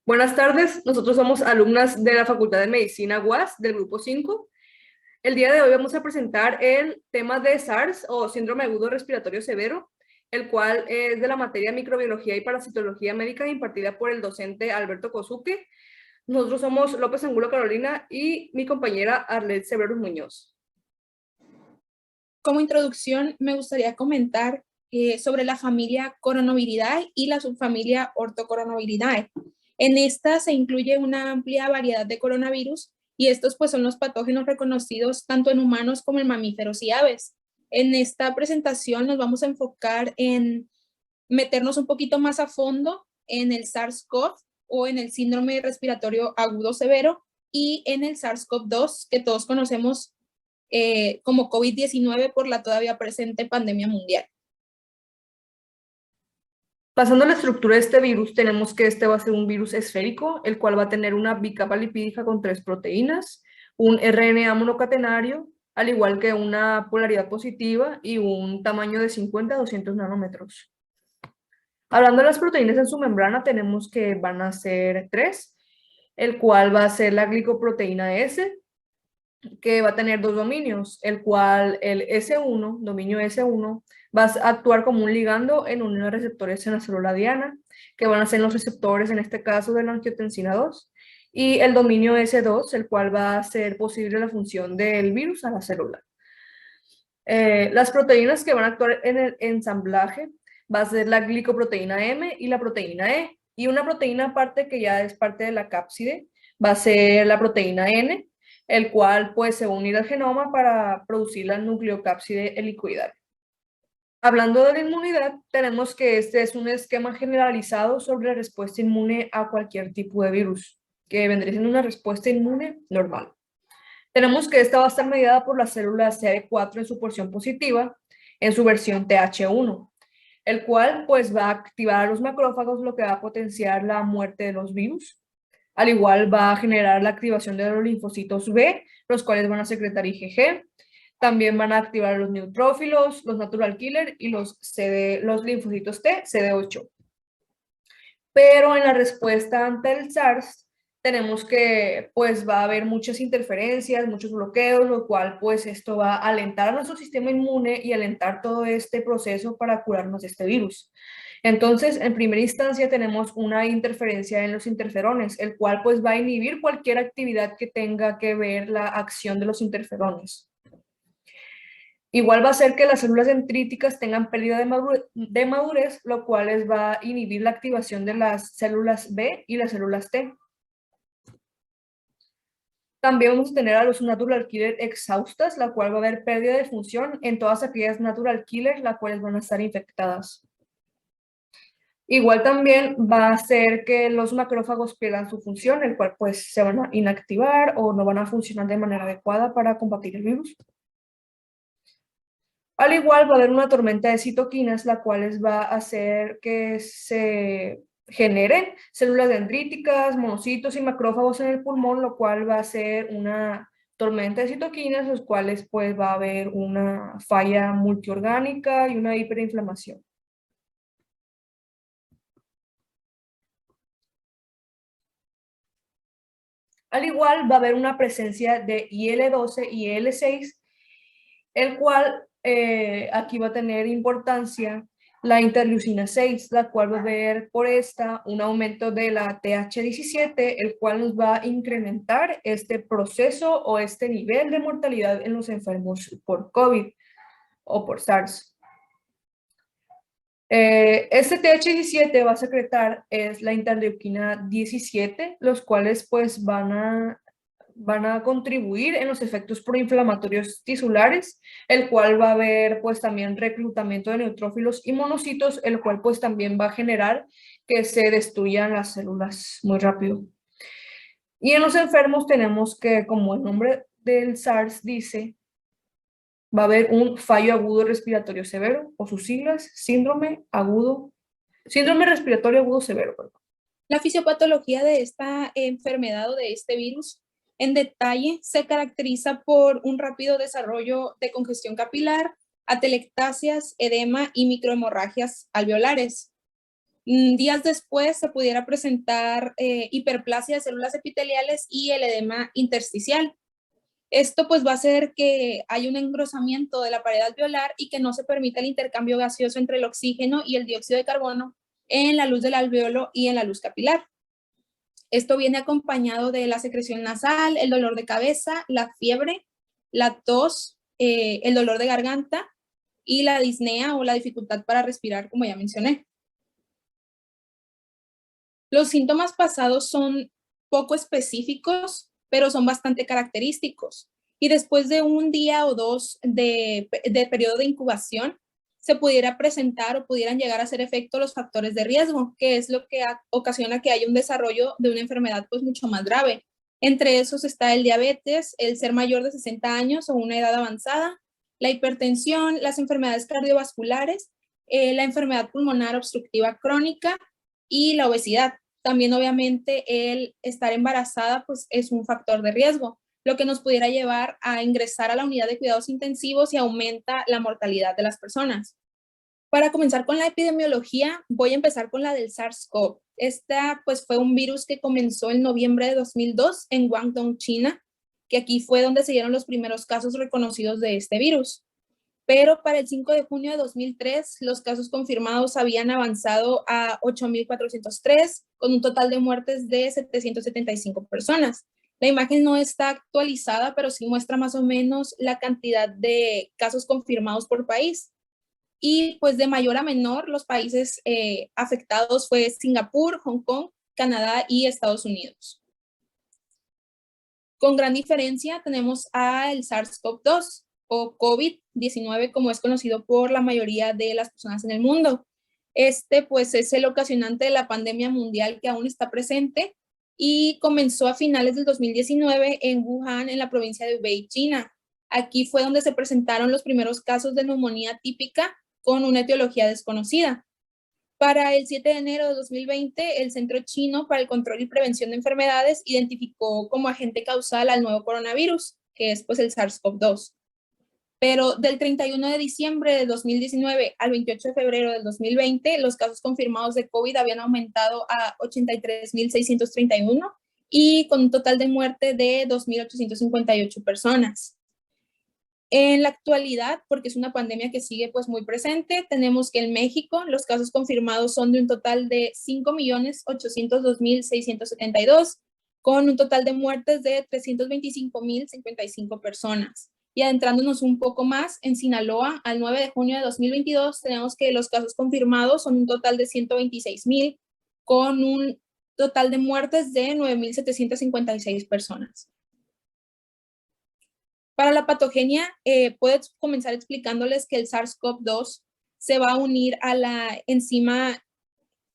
Buenas tardes, nosotros somos alumnas de la Facultad de Medicina UAS del grupo 5. El día de hoy vamos a presentar el tema de SARS o síndrome agudo respiratorio severo, el cual es de la materia microbiología y parasitología médica impartida por el docente Alberto Kosuke. Nosotros somos López Angulo Carolina y mi compañera Arlet Severus Muñoz. Como introducción, me gustaría comentar sobre la familia Coronaviridae y la subfamilia Orthocoronaviridae. En esta se incluye una amplia variedad de coronavirus y estos pues son los patógenos reconocidos tanto en humanos como en mamíferos y aves. En esta presentación nos vamos a enfocar en meternos un poquito más a fondo en el SARS-CoV o en el síndrome respiratorio agudo severo y en el SARS-CoV-2 que todos conocemos como COVID-19 por la todavía presente pandemia mundial. Pasando a la estructura de este virus, tenemos que este va a ser un virus esférico, el cual va a tener una bicapa lipídica con 3 proteínas, un RNA monocatenario, al igual que una polaridad positiva y un tamaño de 50 a 200 nanómetros. Hablando de las proteínas en su membrana, tenemos que van a ser 3, el cual va a ser la glicoproteína S, que va a tener 2 dominios, el cual el S1, dominio S1, va a actuar como un ligando en unión de receptores en la célula diana, que van a ser los receptores, en este caso, de la angiotensina 2, y el dominio S2, el cual va a hacer posible la función del virus a la célula. Las proteínas que van a actuar en el ensamblaje va a ser la glicoproteína M y la proteína E, y una proteína aparte que ya es parte de la cápside va a ser la proteína N, el cual pues se va a unir al genoma para producir la nucleocápside helicoidal. Hablando de la inmunidad, tenemos que este es un esquema generalizado sobre la respuesta inmune a cualquier tipo de virus, que vendría siendo una respuesta inmune normal. Tenemos que esta va a estar mediada por la célula CD4 en su porción positiva, en su versión TH1, el cual pues va a activar a los macrófagos, lo que va a potenciar la muerte de los virus. Al igual va a generar la activación de los linfocitos B, los cuales van a secretar IgG. También van a activar los neutrófilos, los natural killer y los linfocitos T, CD8. Pero en la respuesta ante el SARS tenemos que pues va a haber muchas interferencias, muchos bloqueos, lo cual pues esto va a alentar a nuestro sistema inmune y alentar todo este proceso para curarnos de este virus. Entonces, en primera instancia tenemos una interferencia en los interferones, el cual pues va a inhibir cualquier actividad que tenga que ver la acción de los interferones. Igual va a hacer que las células dendríticas tengan pérdida de madurez, lo cual les va a inhibir la activación de las células B y las células T. También vamos a tener a los natural killer exhaustas, la cual va a haber pérdida de función en todas aquellas natural killers, las cuales van a estar infectadas. Igual también va a hacer que los macrófagos pierdan su función, el cual pues se van a inactivar o no van a funcionar de manera adecuada para combatir el virus. Al igual va a haber una tormenta de citoquinas, la cual va a hacer que se generen células dendríticas, monocitos y macrófagos en el pulmón, lo cual va a ser una tormenta de citoquinas, los cuales pues va a haber una falla multiorgánica y una hiperinflamación. Al igual va a haber una presencia de IL-12 y IL-6, el cual aquí va a tener importancia la interleucina 6, la cual va a ver por esta un aumento de la TH17, el cual nos va a incrementar este proceso o este nivel de mortalidad en los enfermos por COVID o por SARS. Este TH17 va a secretar es la interleuquina 17, los cuales pues van a contribuir en los efectos proinflamatorios tisulares, el cual va a haber pues también reclutamiento de neutrófilos y monocitos, el cual pues también va a generar que se destruyan las células muy rápido. Y en los enfermos tenemos que, como el nombre del SARS dice, va a haber un fallo agudo respiratorio severo, o sus siglas, síndrome respiratorio agudo severo. Perdón. La fisiopatología de esta enfermedad o de este virus en detalle se caracteriza por un rápido desarrollo de congestión capilar, atelectasias, edema y microhemorragias alveolares. Días después se pudiera presentar hiperplasia de células epiteliales y el edema intersticial. Esto pues va a hacer que haya un engrosamiento de la pared alveolar y que no se permita el intercambio gaseoso entre el oxígeno y el dióxido de carbono en la luz del alveolo y en la luz capilar. Esto viene acompañado de la secreción nasal, el dolor de cabeza, la fiebre, la tos, el dolor de garganta y la disnea o la dificultad para respirar, como ya mencioné. Los síntomas pasados son poco específicos, pero son bastante característicos. Y después de un día o dos de periodo de incubación, se pudiera presentar o pudieran llegar a hacer efecto los factores de riesgo, que es lo que ocasiona que haya un desarrollo de una enfermedad pues mucho más grave. Entre esos está el diabetes, el ser mayor de 60 años o una edad avanzada, la hipertensión, las enfermedades cardiovasculares, la enfermedad pulmonar obstructiva crónica y la obesidad. También obviamente el estar embarazada pues es un factor de riesgo, lo que nos pudiera llevar a ingresar a la unidad de cuidados intensivos y aumenta la mortalidad de las personas. Para comenzar con la epidemiología, voy a empezar con la del SARS-CoV. Esta pues fue un virus que comenzó en noviembre de 2002 en Guangdong, China, que aquí fue donde se dieron los primeros casos reconocidos de este virus. Pero para el 5 de junio de 2003, los casos confirmados habían avanzado a 8.403, con un total de muertes de 775 personas. La imagen no está actualizada, pero sí muestra más o menos la cantidad de casos confirmados por país. Y pues de mayor a menor, los países afectados fue Singapur, Hong Kong, Canadá y Estados Unidos. Con gran diferencia tenemos al SARS-CoV-2 o COVID-19, como es conocido por la mayoría de las personas en el mundo. Este pues es el ocasionante de la pandemia mundial que aún está presente y comenzó a finales del 2019 en Wuhan, en la provincia de Hubei, China. Aquí fue donde se presentaron los primeros casos de neumonía típica con una etiología desconocida. Para el 7 de enero de 2020, el Centro Chino para el Control y Prevención de Enfermedades identificó como agente causal al nuevo coronavirus, que es pues el SARS-CoV-2. Pero del 31 de diciembre de 2019 al 28 de febrero del 2020, los casos confirmados de COVID habían aumentado a 83.631 y con un total de muerte de 2.858 personas. En la actualidad, porque es una pandemia que sigue pues muy presente, tenemos que en México los casos confirmados son de un total de 5.802.672, con un total de muertes de 325.055 personas. Y adentrándonos un poco más, en Sinaloa, al 9 de junio de 2022, tenemos que los casos confirmados son un total de 126.000, con un total de muertes de 9.756 personas. Para la patogenia, puedes comenzar explicándoles que el SARS-CoV-2 se va a unir a la enzima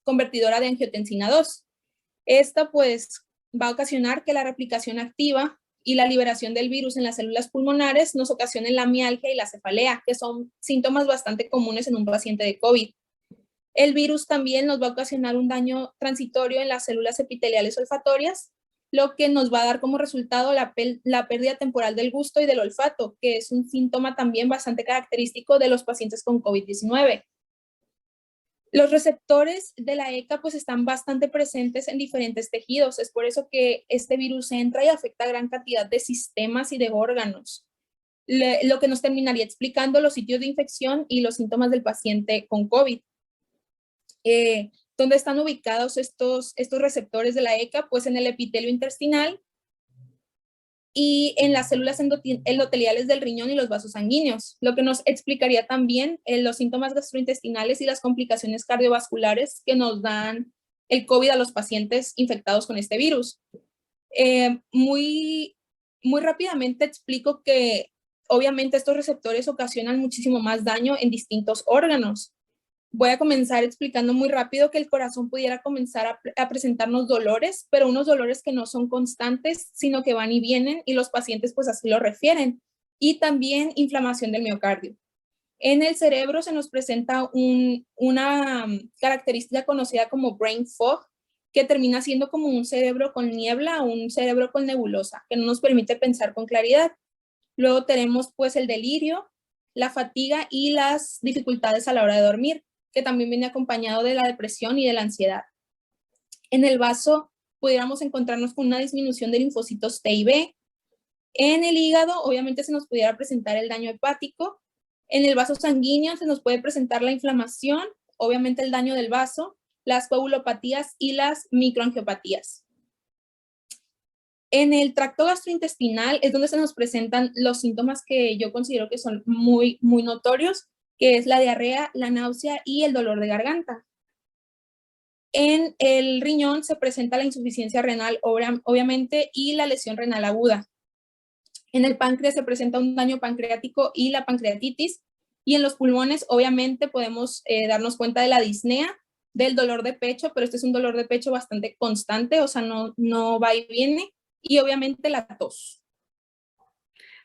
convertidora de angiotensina 2. Esta pues va a ocasionar que la replicación activa y la liberación del virus en las células pulmonares nos ocasionen la mialgia y la cefalea, que son síntomas bastante comunes en un paciente de COVID. El virus también nos va a ocasionar un daño transitorio en las células epiteliales olfatorias, lo que nos va a dar como resultado la pérdida temporal del gusto y del olfato, que es un síntoma también bastante característico de los pacientes con COVID-19. Los receptores de la ECA pues están bastante presentes en diferentes tejidos, es por eso que este virus entra y afecta a gran cantidad de sistemas y de órganos, lo que nos terminaría explicando los sitios de infección y los síntomas del paciente con COVID. ¿Dónde están ubicados estos receptores de la ECA? Pues en el epitelio intestinal y en las células endoteliales del riñón y los vasos sanguíneos, lo que nos explicaría también los síntomas gastrointestinales y las complicaciones cardiovasculares que nos dan el COVID a los pacientes infectados con este virus. Muy rápidamente explico que obviamente estos receptores ocasionan muchísimo más daño en distintos órganos. Voy a comenzar explicando muy rápido que el corazón pudiera comenzar a presentarnos dolores, pero unos dolores que no son constantes, sino que van y vienen y los pacientes pues así lo refieren. Y también inflamación del miocardio. En el cerebro se nos presenta una característica conocida como brain fog, que termina siendo como un cerebro con niebla o un cerebro con nebulosa, que no nos permite pensar con claridad. Luego tenemos pues el delirio, la fatiga y las dificultades a la hora de dormir. que también viene acompañado de la depresión y de la ansiedad. En el vaso pudiéramos encontrarnos con una disminución de linfocitos T y B. En el hígado, obviamente, se nos pudiera presentar el daño hepático. En el vaso sanguíneo se nos puede presentar la inflamación, obviamente el daño del vaso, las coagulopatías y las microangiopatías. En el tracto gastrointestinal es donde se nos presentan los síntomas que yo considero que son muy notorios, que es la diarrea, la náusea y el dolor de garganta. En el riñón se presenta la insuficiencia renal, obviamente, y la lesión renal aguda. En el páncreas se presenta un daño pancreático y la pancreatitis. Y en los pulmones, obviamente, podemos darnos cuenta de la disnea, del dolor de pecho, pero este es un dolor de pecho bastante constante, o sea, no va y viene. Y obviamente la tos.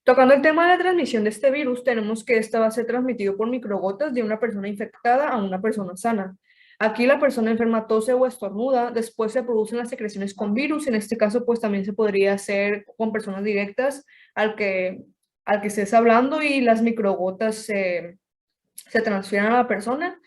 Tocando el tema de la transmisión de este virus, tenemos que esta va a ser transmitido por microgotas de una persona infectada a una persona sana. Aquí la persona enferma tose o estornuda, después se producen las secreciones con virus, en este caso pues también se podría hacer con personas directas al que estés hablando y las microgotas se transfieren a la persona.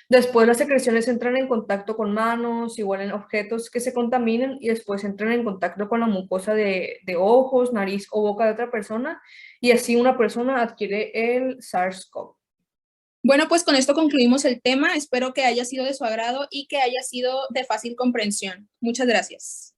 Después las secreciones entran en contacto con manos, igual en objetos que se contaminan y después entran en contacto con la mucosa de ojos, nariz o boca de otra persona y así una persona adquiere el SARS-CoV. Bueno, pues con esto concluimos el tema. Espero que haya sido de su agrado y que haya sido de fácil comprensión. Muchas gracias.